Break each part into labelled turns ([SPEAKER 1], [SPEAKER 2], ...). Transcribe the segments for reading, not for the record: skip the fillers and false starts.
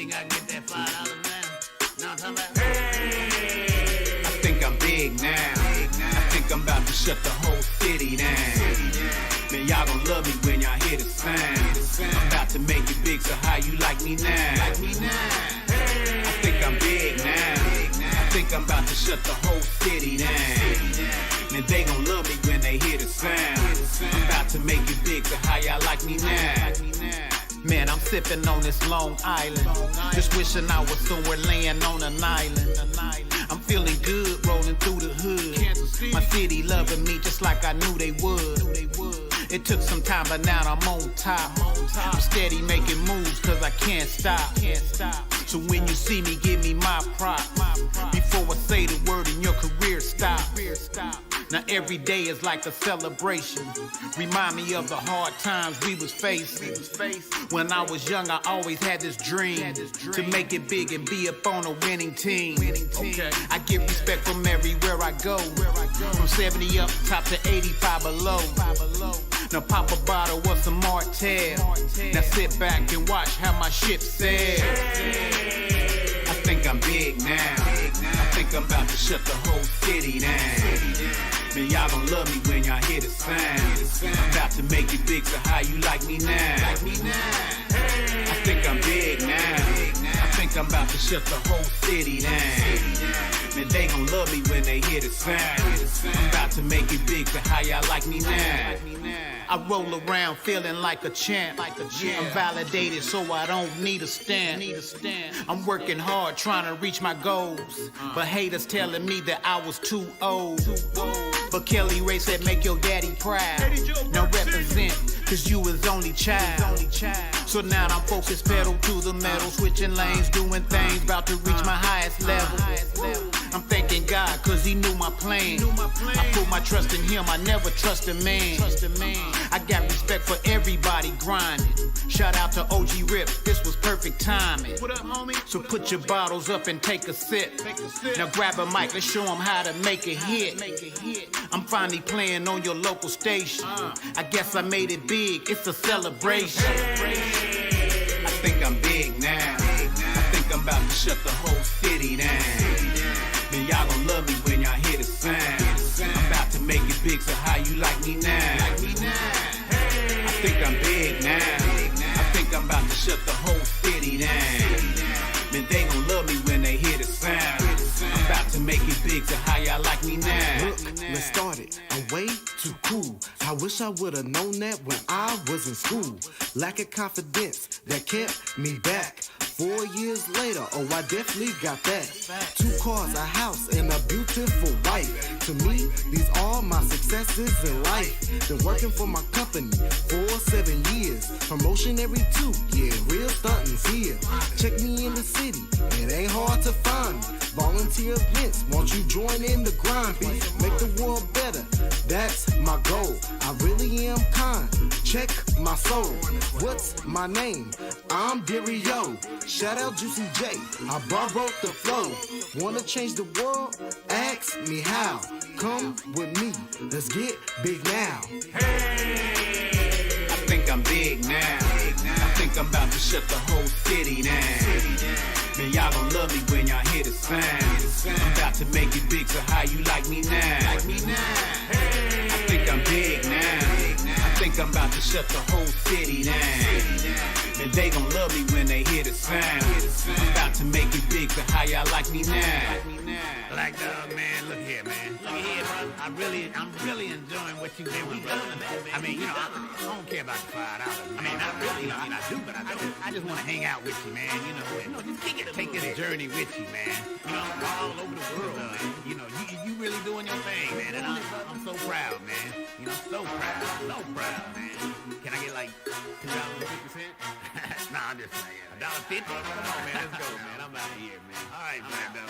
[SPEAKER 1] think I get that $5, man? Know what I'm talking about?
[SPEAKER 2] Hey, I think I'm big now. I think I'm about to shut the whole city down. Man, y'all gon' love me when y'all hear the sound. I'm about to make it big, so how you like me now? I think I'm big now. I think I'm about to shut the whole city down. Man, they gon' love me when they hear the sound. I'm about to make it big, so how y'all like me now? Man, I'm sipping on this Long Island. Just wishing I was somewhere laying on an island. I'm feeling good rolling through the hood. My city loving me just like I knew they would. It took some time, but now I'm on top. I'm steady making moves cause I can't stop. So when you see me, give me my prop. Before I say the word and your career stop. Now every day is like a celebration. Remind me of the hard times we was facing. When I was young, I always had this dream to make it big and be up on a winning team. I get respect from everywhere I go. From 70 up top to 85 below. Now pop a bottle of some Martell. Now sit back and watch how my ship sails. I think I'm big now. I think I'm about to shut the whole city down. Man, y'all gon' love me when y'all hear the sound. I'm about to make it big, so how you like me now? I think I'm big now. I think I'm about to shut the whole city down. Man, they gon' love me when they hear the sound. I'm about to make it big, so how y'all like me now? I roll around feeling like a champ. I'm validated, so I don't need a stamp. I'm working hard trying to reach my goals, but haters telling me that I was too old. But Kelly Ray said make your daddy proud. Now represent, cause you his only child. So now I'm focused, pedal to the metal, switching lanes, doing things, about to reach my highest level. I'm thanking God cause he knew my plan. I put my trust in him, I never trust a man. I got respect for everybody grinding. Shout out to OG Rip, this was perfect timing. What up, homie? So put your bottles up and take a sip. Now grab a mic, let's show them how to make a hit. I'm finally playing on your local station. I guess I made it big, it's a celebration. I think I'm big now. I think I'm about to shut the whole city down. Man, y'all gon' love me when y'all hear the sound. I'm about to make it big, so how you like me now? I think I'm big now. I think I'm about to shut the whole city down. Man, they gon' love me when they hear the sound. I'm about to make it big, so how y'all like me now?
[SPEAKER 3] Look, let's start it. I'm way too cool. I wish I would've known that when I was in school. Lack of confidence that kept me back. 4 years later, oh, I definitely got that. 2 cars, a house, and a beautiful wife. To me, these are my successes in life. Been working for my company for 7 years. Promotion every 2, yeah, real stunting's here. Check me in the city, it ain't hard to find me. Volunteer events, won't you join in the grind, B? Make the world better, that's my goal. I really am kind, check my soul. What's my name? I'm Dario. Shout out Juicy J, I borrowed the flow. Wanna change the world? Ask me how. Come with me, let's get big now.
[SPEAKER 2] Hey, I think I'm big now. I think I'm about to shut the whole city down. Man, y'all gon' love me when y'all hear the sound. I'm about to make it big, so how you like me now? I think I'm big now. I think I'm about to shut the whole city down. Man, they gon' love me when they hear the sound. I'm about to make it big, so how y'all like me now?
[SPEAKER 1] Black Dog, man, look here, man. Look here, bro. I'm really enjoying what you doing, bro. I mean, you know, I don't care about the $5. I mean, not really. I mean, I do, but I don't. I just want to hang out with you, man. You know, just take this journey with you, man. You know, all over the world, man. You know, you really doing your thing, man. And I'm so proud, man. You know, so proud, man. Can I get like $2.50? Nah, I'm just saying. $1.50? Come on, man. Let's go, man. I'm out of here, man. All right, Black Dog.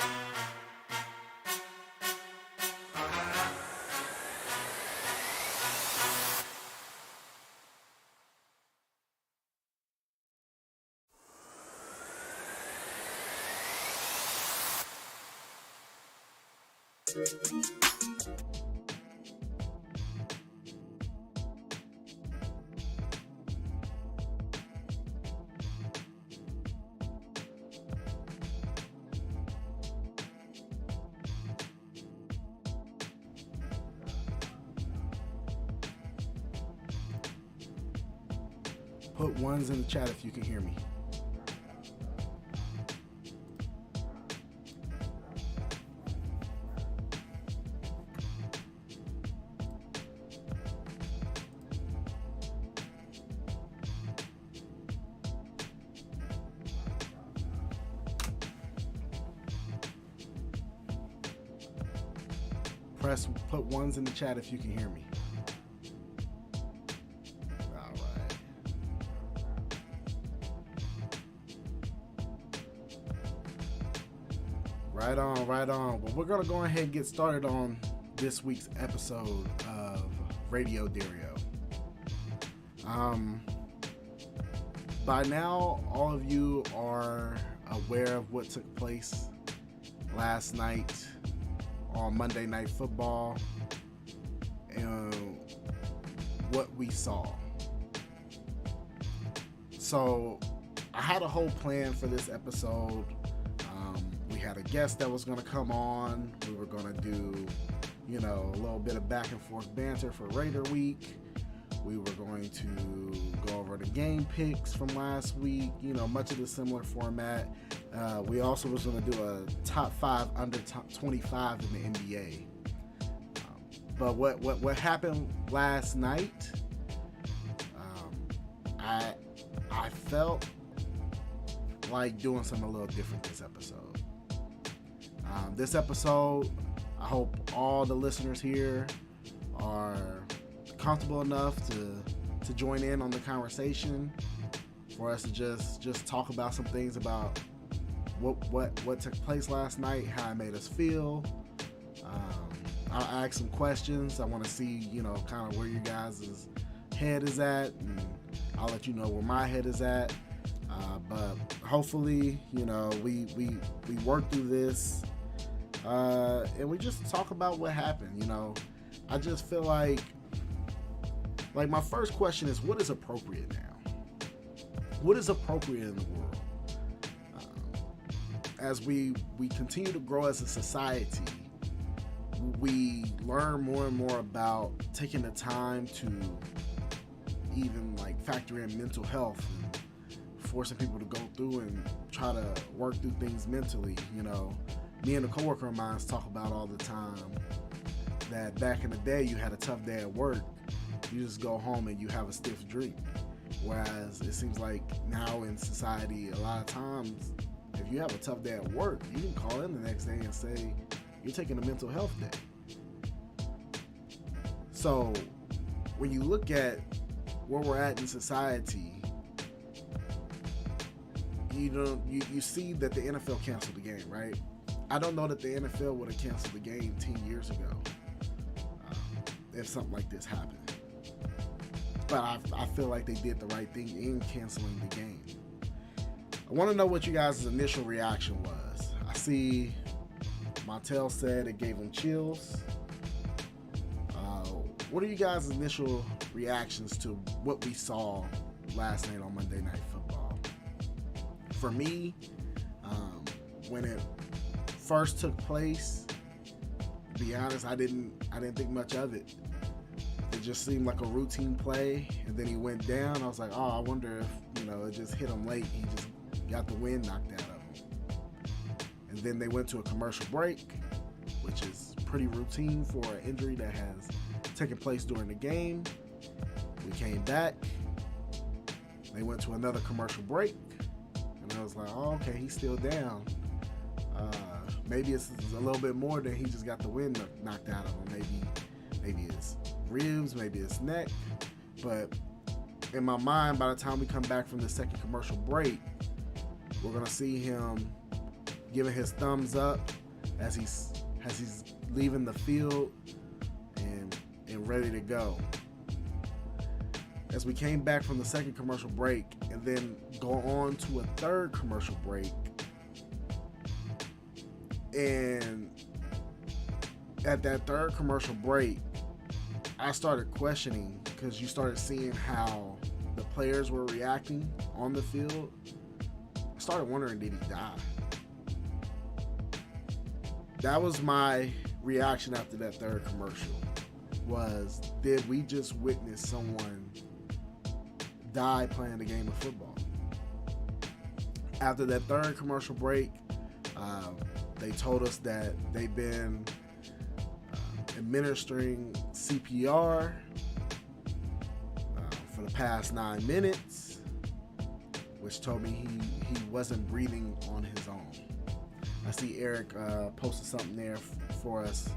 [SPEAKER 4] Put ones in the chat if you can hear me. Put ones in the chat if you can hear me. All right. Right on, right on. Well, we're going to go ahead and get started on this week's episode of Radio Dario. By now, all of you are aware of what took place last night on Monday Night Football and what we saw. So I had a whole plan for this episode. We had a guest that was going to come on. We were going to do, a little bit of back and forth banter for Raider Week. We were going to go over the game picks from last week, much of the similar format. We also was going to do a top 5 under top 25 in the NBA. But what happened last night, I felt like doing something a little different this episode. This episode, I hope all the listeners here are comfortable enough to join in on the conversation, for us to just talk about some things about what took place last night, how it made us feel. I'll ask some questions. I want to see, kind of where you guys' head is at, and I'll let you know where my head is at. But hopefully, we work through this, and we just talk about what happened. I just feel like my first question is, what is appropriate now? What is appropriate in the world? As we continue to grow as a society, we learn more and more about taking the time to even factor in mental health and forcing people to go through and try to work through things mentally. Me and a coworker of mine talk about all the time that back in the day, you had a tough day at work, you just go home and you have a stiff drink. Whereas it seems like now in society, a lot of times, if you have a tough day at work, you can call in the next day and say you're taking a mental health day. So when you look at where we're at in society, you see that the NFL canceled the game, right? I don't know that the NFL would have canceled the game 10 years ago if something like this happened. But I feel like they did the right thing in canceling the game. I want to know what you guys' initial reaction was. I see Montel said it gave him chills. What are you guys' initial reactions to what we saw last night on Monday Night Football? For me, when it first took place, to be honest, I didn't think much of it. It just seemed like a routine play, and then he went down. I was like, I wonder if it just hit him late. He just got the wind knocked out of him. And then they went to a commercial break, which is pretty routine for an injury that has taken place during the game. We came back. They went to another commercial break, and I was like, okay, he's still down. Maybe it's a little bit more than he just got the wind knocked out of him. Maybe it's ribs, maybe it's neck. But in my mind, by the time we come back from the second commercial break, we're gonna see him giving his thumbs up as he's leaving the field and ready to go. As we came back from the second commercial break and then go on to a third commercial break, and at that third commercial break, I started questioning, because you started seeing how the players were reacting on the field. I started wondering, did he die? That was my reaction after that third commercial, was, did we just witness someone die playing the game of football. After that third commercial break, they told us that they've been administering CPR for the past 9 minutes, which told me he wasn't breathing on his own. I see Eric posted something there for us.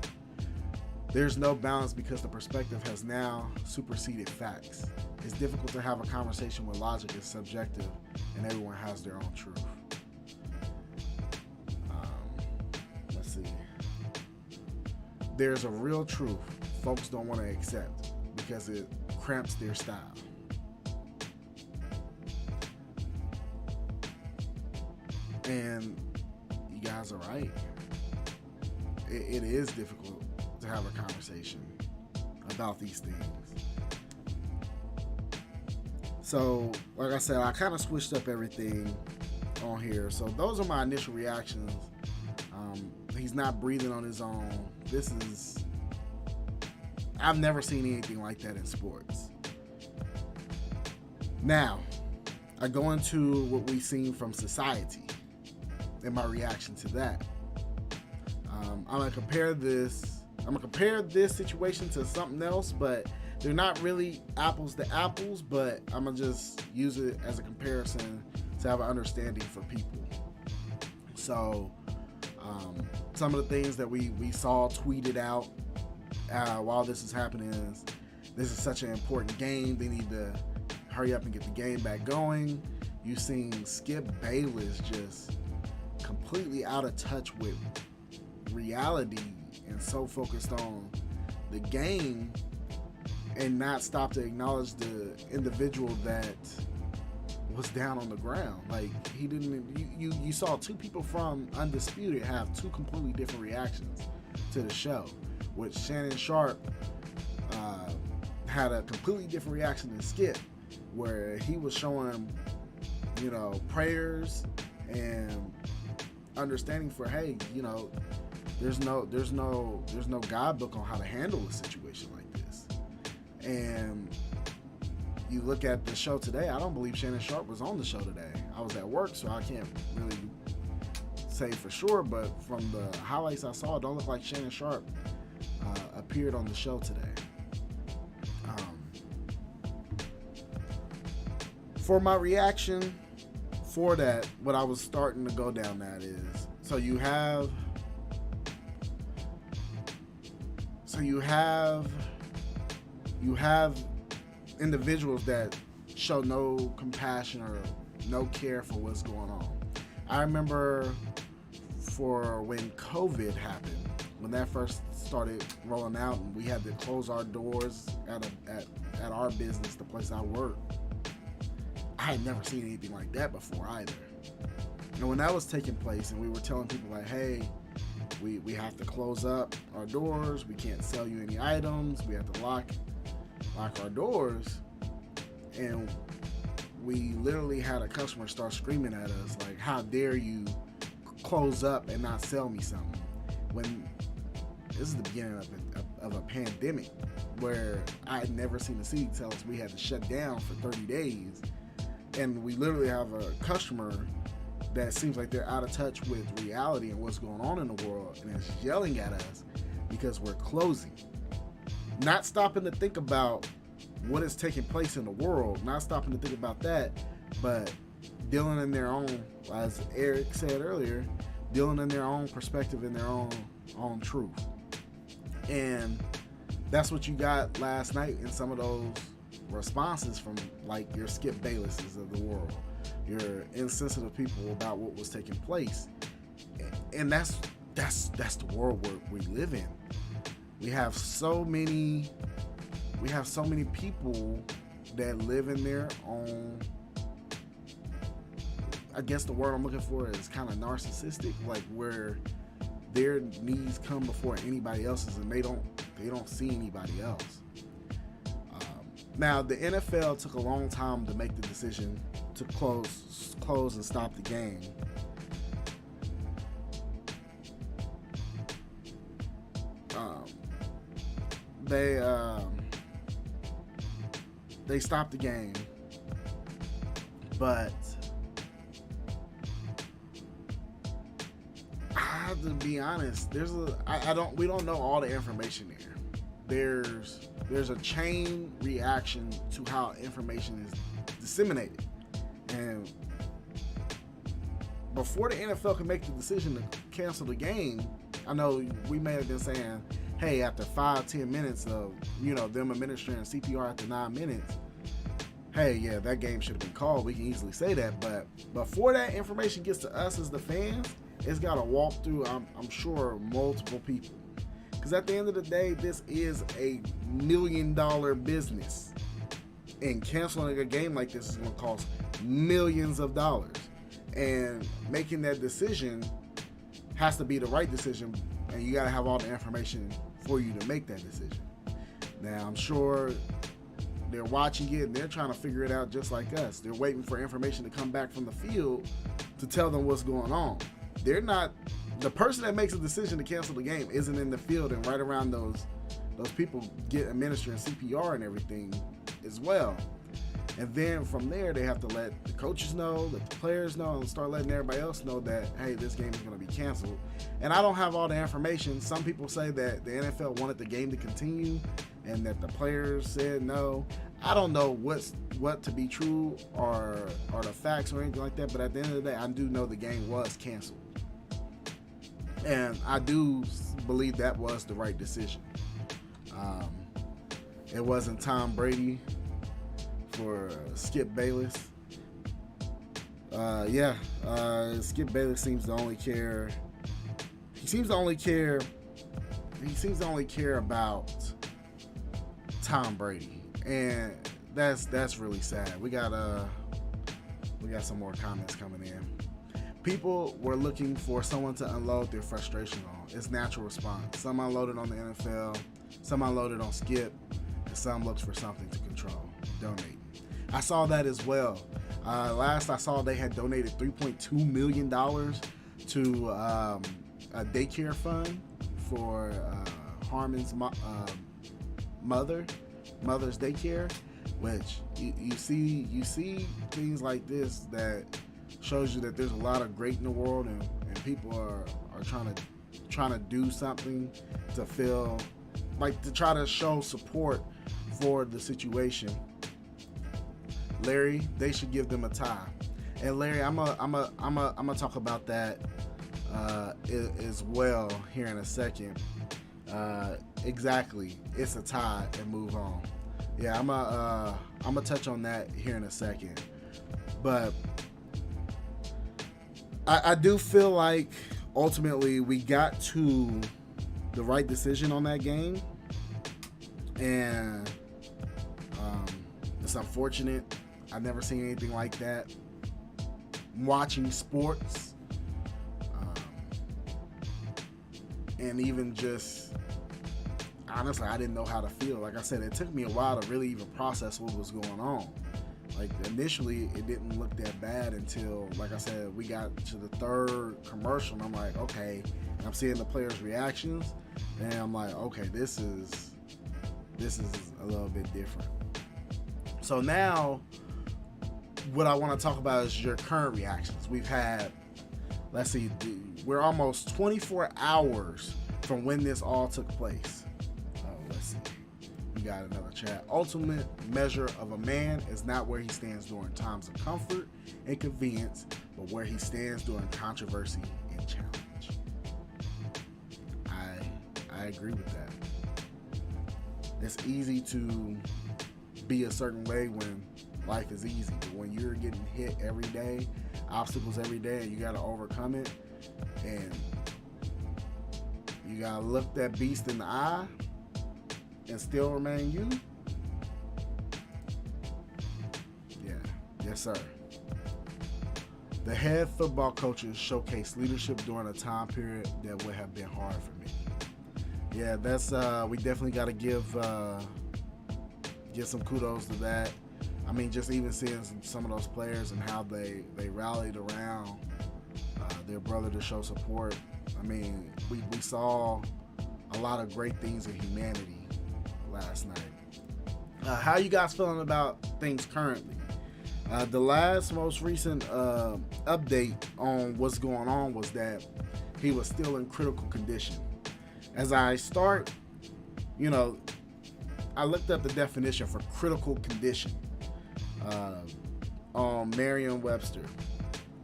[SPEAKER 4] There's no balance because the perspective has now superseded facts. It's difficult to have a conversation where logic is subjective and everyone has their own truth. Let's see. There's a real truth folks don't want to accept because it cramps their style. And you guys are right. It is difficult to have a conversation about these things. So, like I said, I kind of switched up everything on here. So those are my initial reactions. He's not breathing on his own. I've never seen anything like that in sports. Now, I go into what we've seen from society and my reaction to that. I'm gonna compare this situation to something else, but they're not really apples to apples, but I'm gonna just use it as a comparison to have an understanding for people. So some of the things that we saw tweeted out while this is happening is this is such an important game, they need to hurry up and get the game back going. You've seen Skip Bayless just completely out of touch with reality and so focused on the game and not stop to acknowledge the individual that was down on the ground. Like, he didn't. You saw two people from Undisputed have two completely different reactions to the show, which Shannon Sharp had a completely different reaction than Skip, where he was showing, prayers and understanding for, hey, there's no guidebook on how to handle a situation like this. And you look at the show today, I don't believe Shannon Sharp was on the show today. I was at work, so I can't really say for sure, but from the highlights I saw, it don't look like Shannon Sharp appeared on the show today. For my reaction for that, what I was starting to go down that is, so you have individuals that show no compassion or no care for what's going on. I remember for when COVID happened, when that first started rolling out and we had to close our doors at our business, the place I work, I had never seen anything like that before either. And when that was taking place and we were telling people like, hey, we have to close up our doors, we can't sell you any items, we have to lock our doors, and we literally had a customer start screaming at us like, how dare you close up and not sell me something, when this is the beginning of a pandemic where I had never seen the city tell us we had to shut down for 30 days, and we literally have a customer that seems like they're out of touch with reality and what's going on in the world and is yelling at us because we're closing. Not stopping to think about what is taking place in the world, not stopping to think about that, but dealing in their own, as Eric said earlier, dealing in their own perspective and their own truth. And that's what you got last night in some of those responses from like your Skip Baylesses of the world, your insensitive people about what was taking place. And that's the world we live in. We have so many people that live in their own, I guess the word I'm looking for is kind of narcissistic, like where their needs come before anybody else's and they don't see anybody else. Now the NFL took a long time to make the decision to close and stop the game. They stopped the game, But I have to be honest. We don't know all the information there. There's a chain reaction to how information is disseminated, and before the NFL can make the decision to cancel the game, I know we may have been saying, hey, after 5-10 minutes of them administering CPR after 9 minutes, hey, yeah, that game should have been called. We can easily say that, but before that information gets to us as the fans, it's got to walk through, I'm sure, multiple people. Because at the end of the day, this is a $1 million business. And canceling a game like this is going to cost millions of dollars. And making that decision has to be the right decision. And you got to have all the information for you to make that decision. Now, I'm sure they're watching it and they're trying to figure it out just like us. They're waiting for information to come back from the field to tell them what's going on. The person that makes a decision to cancel the game isn't in the field and right around those people get administering CPR and everything as well. And then from there, they have to let the coaches know, let the players know, and start letting everybody else know that, hey, this game is going to be canceled. And I don't have all the information. Some people say that the NFL wanted the game to continue and that the players said no. I don't know what to be true or the facts or anything like that, but at the end of the day, I do know the game was canceled. And I do believe that was the right decision. It wasn't Tom Brady for Skip Bayless. Skip Bayless seems to only care. He seems to only care about Tom Brady, and that's really sad. We got some more comments coming in. People were looking for someone to unload their frustration on. It's natural response. Some unloaded on the NFL, some unloaded on Skip, and some looks for something to control. Donate. I saw that as well. Last I saw, they had donated $3.2 million to a daycare fund for Harmon's mother's daycare, which you see things like this that shows you that there's a lot of great in the world, and people are trying to do something to feel like, to try to show support for the situation. Larry, they should give them a tie. And Larry, I'm gonna talk about that as well here in a second. Exactly, it's a tie and move on. Yeah, I'm gonna touch on that here in a second. But I do feel like ultimately we got to the right decision on that game, and it's unfortunate. I've never seen anything like that. Watching sports, and even just honestly, I didn't know how to feel. Like I said, it took me a while to really even process what was going on. Like initially, it didn't look that bad until, like I said, we got to the third commercial, and I'm like, okay. And I'm seeing the players' reactions, and I'm like, okay, this is a little bit different. So now, what I want to talk about is your current reactions. We've had, let's see, we're almost 24 hours from when this all took place. Let's see. We got another chat. Ultimate measure of a man is not where he stands during times of comfort and convenience, but where he stands during controversy and challenge. I agree with that. It's easy to be a certain way when life is easy, but when you're getting hit every day, obstacles every day, and you got to overcome it, and you got to look that beast in the eye and still remain you. Yeah, yes sir. The head football coaches showcase leadership during a time period that would have been hard for me. Yeah, that's we definitely got to give some kudos to that. I mean, just even seeing some of those players and how they rallied around their brother to show support. I mean, we saw a lot of great things in humanity last night. How you guys feeling about things currently? The most recent update on what's going on was that he was still in critical condition. As I start, I looked up the definition for critical condition on Merriam-Webster.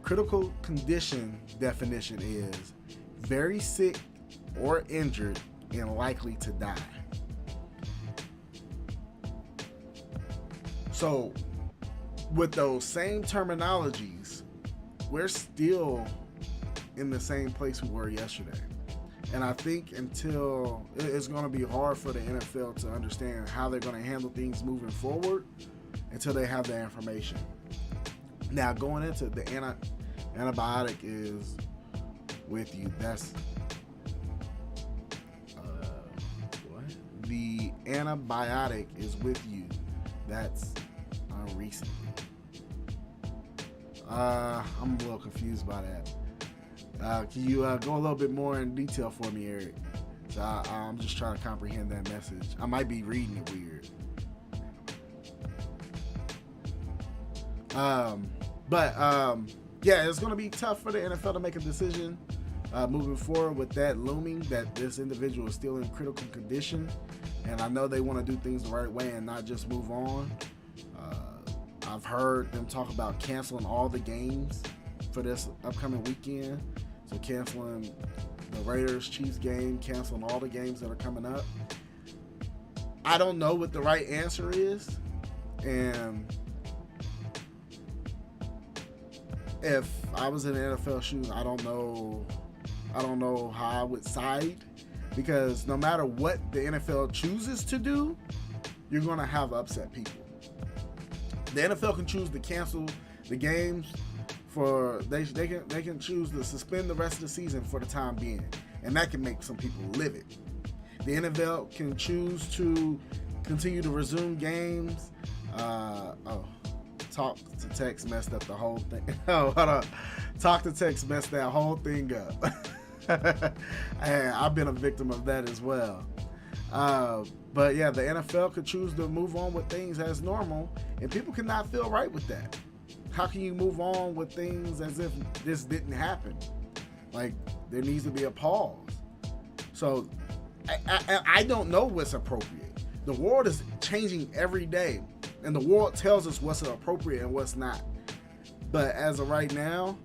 [SPEAKER 4] Critical condition definition is very sick or injured and likely to die. So, with those same terminologies, we're still in the same place we were yesterday. And I think until it's going to be hard for the NFL to understand how they're going to handle things moving forward until they have that information. Now, going into the antibiotic is with you. That's what? The antibiotic is with you. That's recently. I'm a little confused by that. Can you go a little bit more in detail for me, Eric? So I'm just trying to comprehend that message. I might be reading it weird. Yeah, it's going to be tough for the NFL to make a decision moving forward with that looming, that this individual is still in critical condition. And I know they want to do things the right way and not just move on. I've heard them talk about canceling all the games for this upcoming weekend. So canceling the Raiders-Chiefs game, canceling all the games that are coming up. I don't know what the right answer is. And if I was in the NFL shoes, I don't know how I would side, because no matter what the NFL chooses to do, you're going to have upset people. The NFL can choose to cancel the games for they can choose to suspend the rest of the season for the time being, and that can make some people livid. The NFL can choose to continue to resume games. Talk to text messed up the whole thing. Oh, hold on. Talk to text messed that whole thing up. And I've been a victim of that as well. But yeah, the NFL could choose to move on with things as normal, and people cannot feel right with that. How can you move on with things as if this didn't happen? Like, there needs to be a pause. So I don't know what's appropriate. The world is changing every day, and the world tells us what's appropriate and what's not. But as of right now,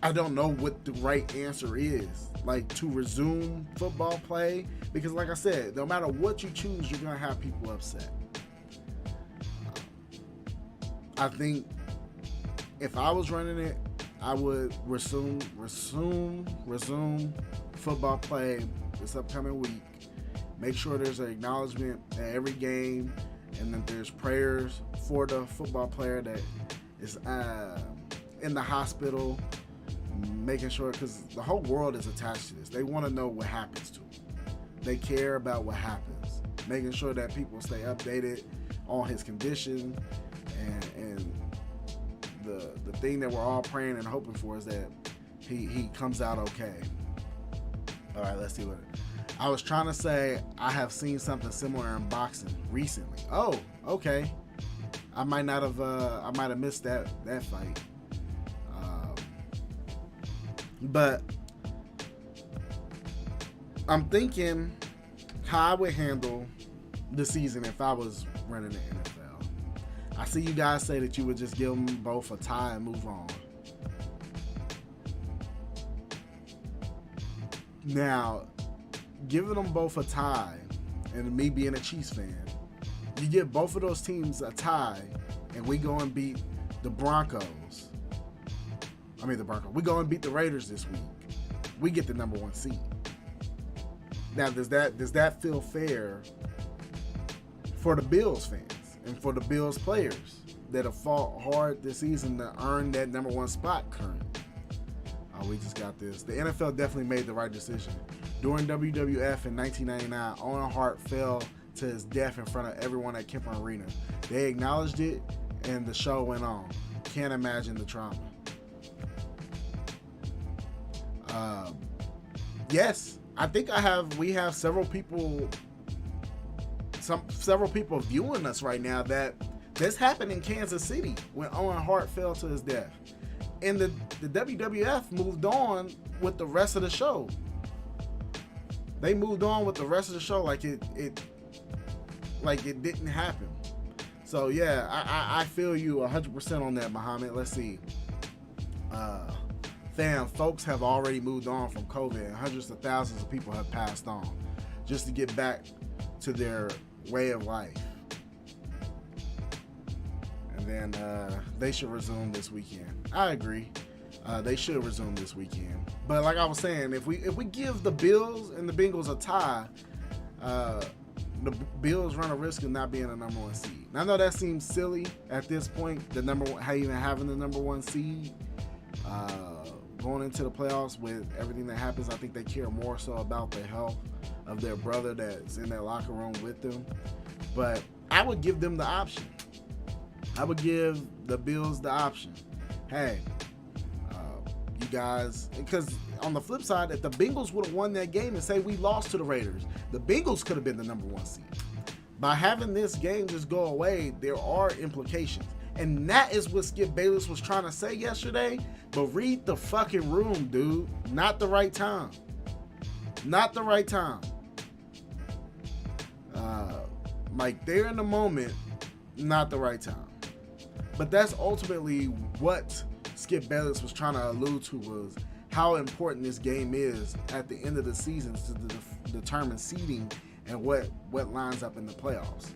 [SPEAKER 4] I don't know what the right answer is. Like, to resume football play, because like I said, no matter what you choose, you're going to have people upset. I think if I was running it, I would resume football play this upcoming week. Make sure there's an acknowledgement at every game, and that there's prayers for the football player that is in the hospital, making sure, because the whole world is attached to this. They want to know what happens to them. They care about what happens. Making sure that people stay updated on his condition, and the thing that we're all praying and hoping for is that he comes out okay. All right, let's see what I was trying to say. I have seen something similar in boxing recently. Oh, okay. I might have missed that fight. But I'm thinking how I would handle the season if I was running the NFL. I see you guys say that you would just give them both a tie and move on. Now, giving them both a tie, and me being a Chiefs fan, you give both of those teams a tie, and we go and beat the Broncos. We go and beat the Raiders this week. We get the number 1 seed. Now, does that feel fair for the Bills fans and for the Bills players that have fought hard this season to earn that number 1 spot currently? We just got this. The NFL definitely made the right decision. During WWF in 1999, Owen Hart fell to his death in front of everyone at Kemper Arena. They acknowledged it, and the show went on. Can't imagine the trauma. Yes, I think we have several people viewing us right now that This happened in Kansas City when Owen Hart fell to his death. And the WWF moved on with the rest of the show. They moved on with the rest of the show like it didn't happen. So yeah, I feel you 100% on that, Muhammad. Let's see. Folks have already moved on from COVID, and hundreds of thousands of people have passed on just to get back to their way of life. And then they should resume this weekend. I agree. They should resume this weekend. But like I was saying, if we give the Bills and the Bengals a tie, the Bills run a risk of not being a number one seed. Now, I know that seems silly at this point, even having the number one seed going into the playoffs with everything that happens. I think they care more so about the health of their brother that's in that locker room with them. But I would give them the option. I would give the Bills the option. Hey, you guys, because on the flip side, if the Bengals would have won that game and say we lost to the Raiders, the Bengals could have been the number one seed. By having this game just go away, there are implications. And that is what Skip Bayless was trying to say yesterday. But read the fucking room, dude. Not the right time. Not the right time. Like, they're in the moment, not the right time. But that's ultimately what Skip Bayless was trying to allude to, was how important this game is at the end of the season to determine seeding and what lines up in the playoffs.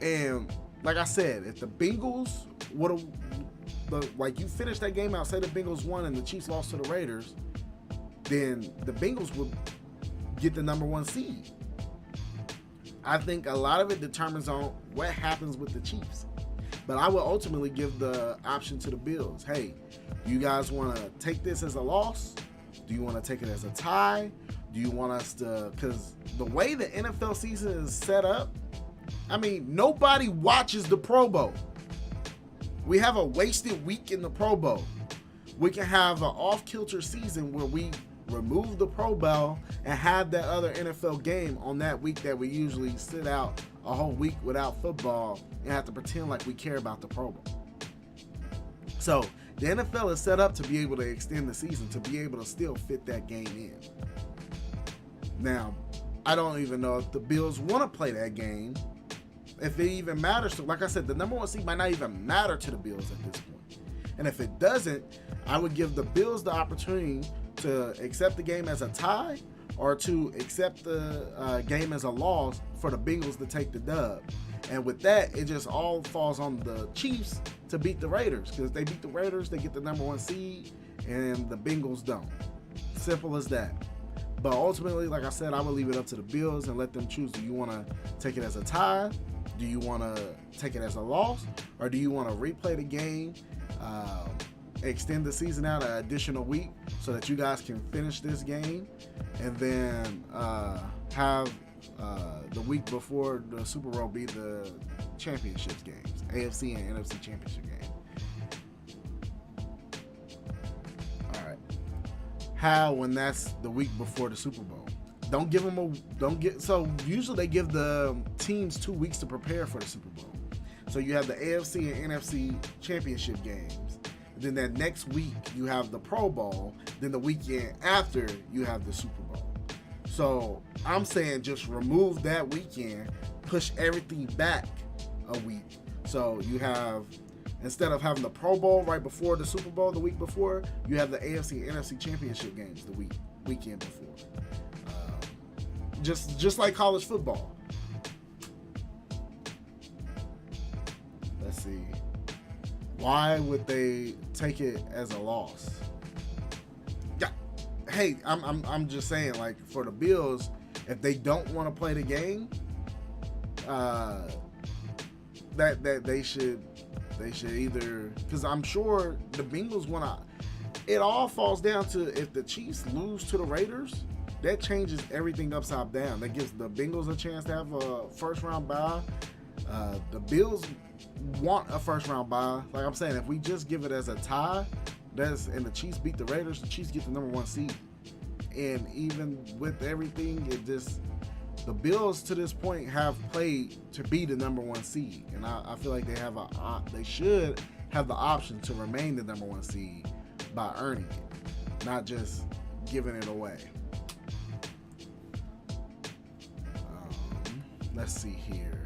[SPEAKER 4] And like I said, if the Bengals would have, like, you finished that game out, say the Bengals won and the Chiefs lost to the Raiders, then the Bengals would get the number one seed. I think a lot of it determines on what happens with the Chiefs. But I will ultimately give the option to the Bills. Hey, do you guys want to take this as a loss? Do you want to take it as a tie? Do you want us to, because the way the NFL season is set up, I mean, nobody watches the Pro Bowl. We have a wasted week in the Pro Bowl. We can have an off-kilter season where we remove the Pro Bowl and have that other NFL game on that week that we usually sit out a whole week without football and have to pretend like we care about the Pro Bowl. So the NFL is set up to be able to extend the season, to be able to still fit that game in. Now, I don't even know if the Bills want to play that game, if it even matters. So, like I said, the number one seed might not even matter to the Bills at this point. And if it doesn't, I would give the Bills the opportunity to accept the game as a tie or to accept the game as a loss for the Bengals to take the dub. And with that, it just all falls on the Chiefs to beat the Raiders, because if they beat the Raiders, they get the number one seed, and the Bengals don't. Simple as that. But ultimately, like I said, I would leave it up to the Bills and let them choose. Do you want to take it as a tie? Do you want to take it as a loss? Or do you want to replay the game, extend the season out an additional week so that you guys can finish this game, and then have the week before the Super Bowl be the championships games, AFC and NFC championship game? All right. How, when that's the week before the Super Bowl? So usually they give the teams 2 weeks to prepare for the Super Bowl. So you have the AFC and NFC championship games. Then that next week you have the Pro Bowl. Then the weekend after you have the Super Bowl. So I'm saying just remove that weekend, push everything back a week. So you have, instead of having the Pro Bowl right before the Super Bowl the week before, you have the AFC and NFC championship games the weekend before. Just like college football. Let's see. Why would they take it as a loss? Yeah. Hey, I'm just saying, like, for the Bills, if they don't want to play the game, that they should either, because I'm sure the Bengals want to. It all falls down to, if the Chiefs lose to the Raiders, that changes everything upside down. That gives the Bengals a chance to have a first round bye. The Bills want a first round bye. Like I'm saying, if we just give it as a tie, and the Chiefs beat the Raiders, the Chiefs get the number one seed. And even with everything, the Bills to this point have played to be the number one seed, and I feel like they should have the option to remain the number one seed by earning it, not just giving it away. Let's see here.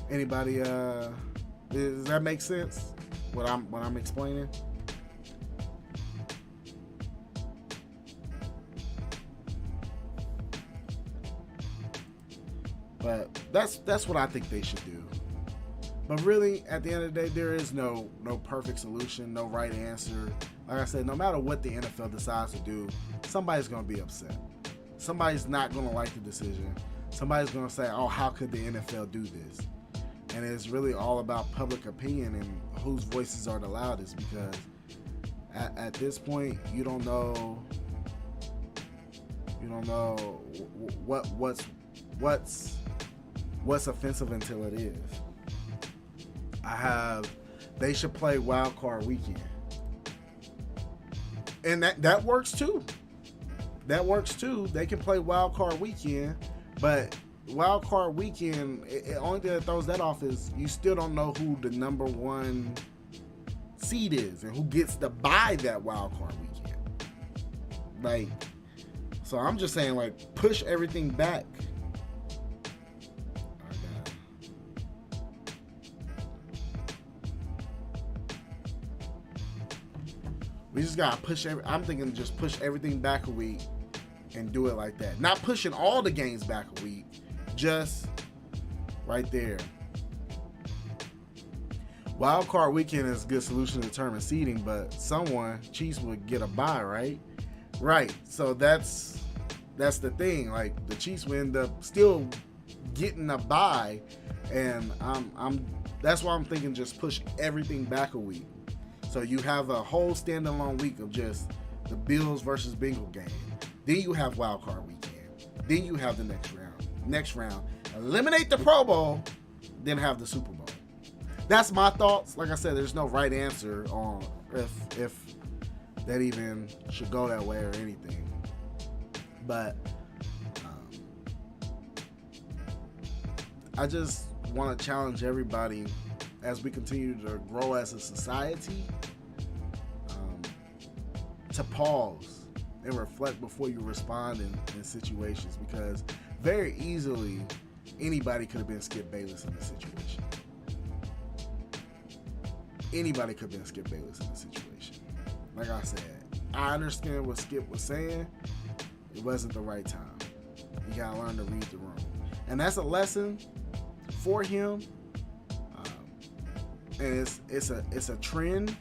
[SPEAKER 4] Anybody? Does that make sense? What I'm explaining? But that's what I think they should do. But really, at the end of the day, there is no perfect solution, no right answer. Like I said, no matter what the NFL decides to do, somebody's going to be upset. Somebody's not going to like the decision. Somebody's going to say, oh, how could the NFL do this? And it's really all about public opinion and whose voices are the loudest, because at this point, you don't know what's offensive until it is. They should play wild card weekend. And that works too. That works too. They can play wild card weekend, but wild card weekend, the only thing that throws that off is you still don't know who the number one seed is and who gets to buy that wild card weekend. Like, so I'm just saying, like, push everything back. We just gotta push I'm thinking just push everything back a week and do it like that. Not pushing all the games back a week, just right there. Wild card weekend is a good solution to determine seeding, but Chiefs would get a bye, right? Right. So that's the thing. Like, the Chiefs will end up still getting a bye, and that's why I'm thinking just push everything back a week. So you have a whole standalone week of just the Bills versus Bengal game. Then you have wild card weekend. Then you have the next round. Eliminate the Pro Bowl, then have the Super Bowl. That's my thoughts. Like I said, there's no right answer on if that even should go that way or anything. But I just want to challenge everybody as we continue to grow as a society, to pause and reflect before you respond in situations, because very easily anybody could have been Skip Bayless in this situation. Anybody could have been Skip Bayless in this situation. Like I said, I understand what Skip was saying. It wasn't the right time. You gotta learn to read the room, and that's a lesson for him. And it's a trend.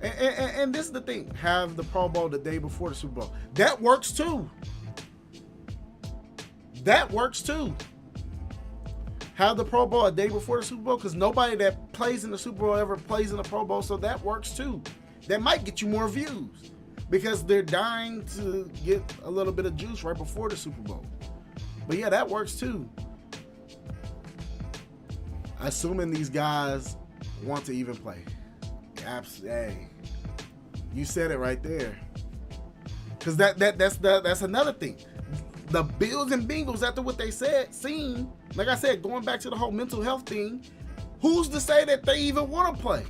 [SPEAKER 4] And this is the thing: have the Pro Bowl the day before the Super Bowl. That works too. That works too. Have the Pro Bowl a day before the Super Bowl, because nobody that plays in the Super Bowl ever plays in the Pro Bowl, so that works too. That might get you more views, because they're dying to get a little bit of juice right before the Super Bowl. But yeah, that works too. Assuming these guys want to even play. Hey, you said it right there. Because that's another thing. The Bills and Bengals, after what they seen, like I said, going back to the whole mental health thing, who's to say that they even want to play?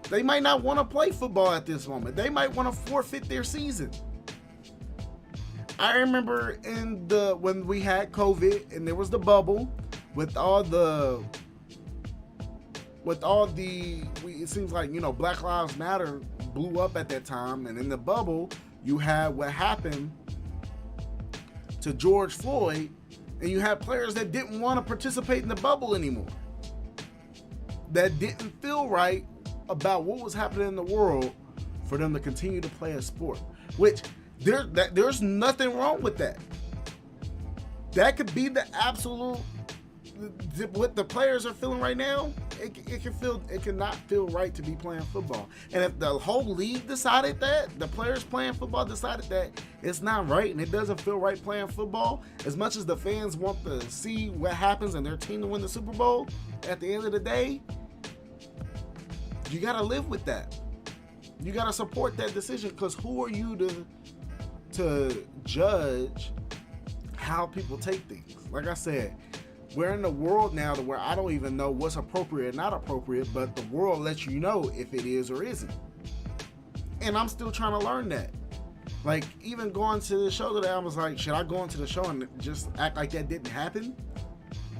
[SPEAKER 4] They might not want to play football at this moment. They might want to forfeit their season. I remember when we had COVID and there was the bubble, with all the it seems like, Black Lives Matter blew up at that time, and in the bubble you had what happened to George Floyd, and you had players that didn't want to participate in the bubble anymore, that didn't feel right about what was happening in the world for them to continue to play a sport, which there's nothing wrong with that. That could be the absolute, what the players are feeling right now. It cannot feel right to be playing football. And if the whole league decided that, the players playing football decided that it's not right and it doesn't feel right playing football, as much as the fans want to see what happens and their team to win the Super Bowl, at the end of the day, you got to live with that. You got to support that decision, because who are you to judge how people take things. Like I said, we're in the world now to where I don't even know what's appropriate and not appropriate, but the world lets you know if it is or isn't. And I'm still trying to learn that. Like, even going to the show today, I was like, should I go into the show and just act like that didn't happen?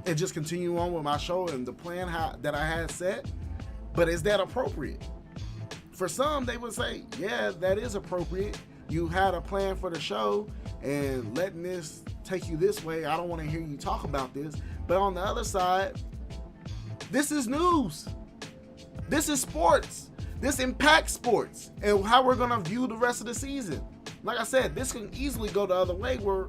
[SPEAKER 4] And just continue on with my show and the plan that I had set? But is that appropriate? For some, they would say, yeah, that is appropriate. You had a plan for the show, and letting this take you this way, I don't want to hear you talk about this. But on the other side, this is news. This is sports. This impacts sports and how we're going to view the rest of the season. Like I said, this can easily go the other way where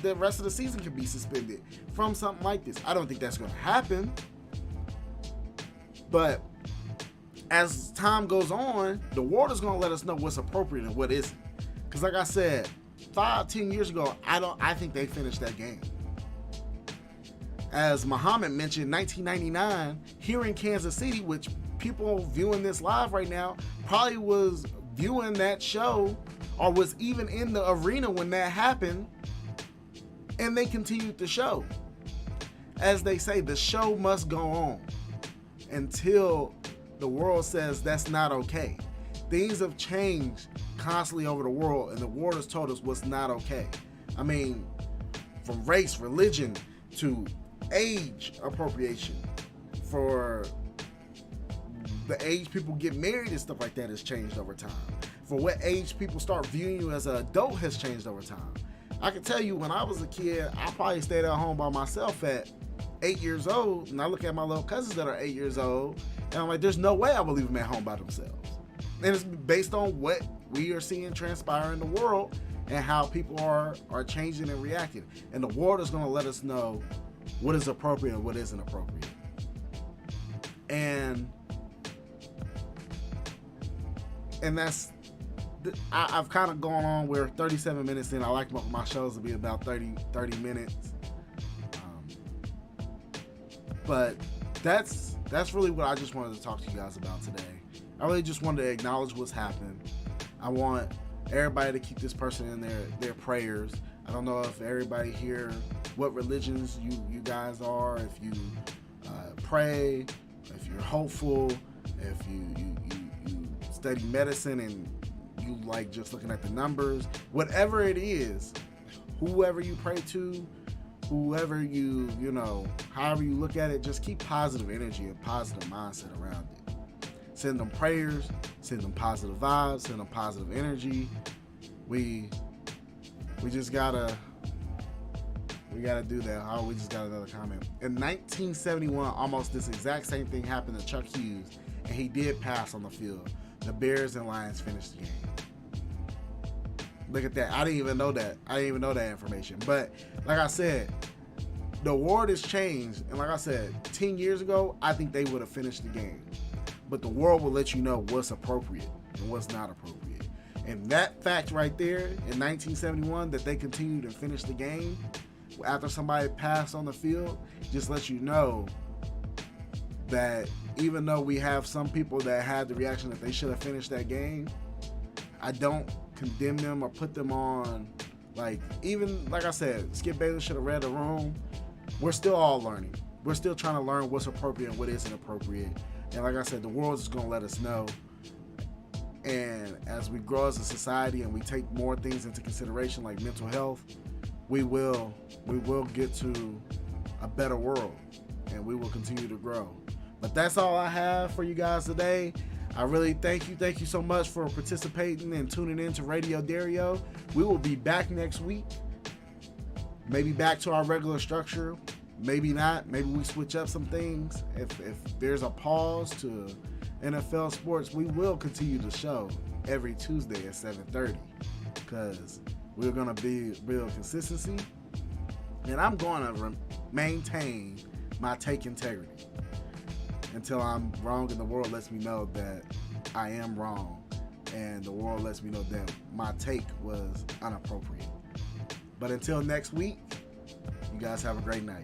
[SPEAKER 4] the rest of the season can be suspended from something like this. I don't think that's going to happen. But as time goes on, the world is going to let us know what's appropriate and what isn't. Because like I said, 5-10 years ago, I think they finished that game. As Muhammad mentioned, 1999, here in Kansas City, which people viewing this live right now probably was viewing that show or was even in the arena when that happened, and they continued the show. As they say, the show must go on until the world says that's not okay. Things have changed constantly over the world, and the world has told us what's not okay. I mean, from race, religion, to age appropriation, for the age people get married and stuff like that has changed over time. For what age people start viewing you as an adult has changed over time. I can tell you, when I was a kid, I probably stayed at home by myself at 8 years old, and I look at my little cousins that are 8 years old, and I'm like, there's no way I would leave them at home by themselves. And it's based on what we are seeing transpire in the world and how people are changing and reacting. And the world is going to let us know what is appropriate and what isn't appropriate. And that's, I've kind of gone on, we're 37 minutes in. I like my shows to be about 30 minutes. But that's really what I just wanted to talk to you guys about today. I really just wanted to acknowledge what's happened. I want everybody to keep this person in their prayers. I don't know if everybody here, what religions you guys are, if you pray, if you're hopeful, if you study medicine and you like just looking at the numbers, whatever it is, whoever you pray to, whoever you know, however you look at it, just keep positive energy and positive mindset around it. Send them prayers, send them positive vibes, send them positive energy. We just gotta do that. Oh, we just got another comment. In 1971, almost this exact same thing happened to Chuck Hughes, and he did pass on the field. The Bears and Lions finished the game. Look at that. I didn't even know that. I didn't even know that information. But like I said, the world has changed. And like I said, 10 years ago, I think they would have finished the game. But the world will let you know what's appropriate and what's not appropriate. And that fact right there in 1971, that they continued and finished the game after somebody passed on the field, just lets you know that even though we have some people that had the reaction that they should have finished that game, I don't condemn them or put them on, like, even like I said, Skip Bayless should have read the room. We're still all learning. We're still trying to learn what's appropriate and what isn't appropriate. And like I said, the world is going to let us know. And as we grow as a society and we take more things into consideration, like mental health, we will get to a better world, and we will continue to grow. But that's all I have for you guys today. I really thank you so much for participating and tuning in to Radio Dario. We will be back next week. Maybe back to our regular structure. Maybe not. Maybe we switch up some things. If there's a pause to NFL sports, we will continue the show every Tuesday at 7:30, because we're going to build consistency, and I'm going to maintain my take integrity until I'm wrong and the world lets me know that I am wrong, and the world lets me know that my take was inappropriate. But until next week, you guys have a great night.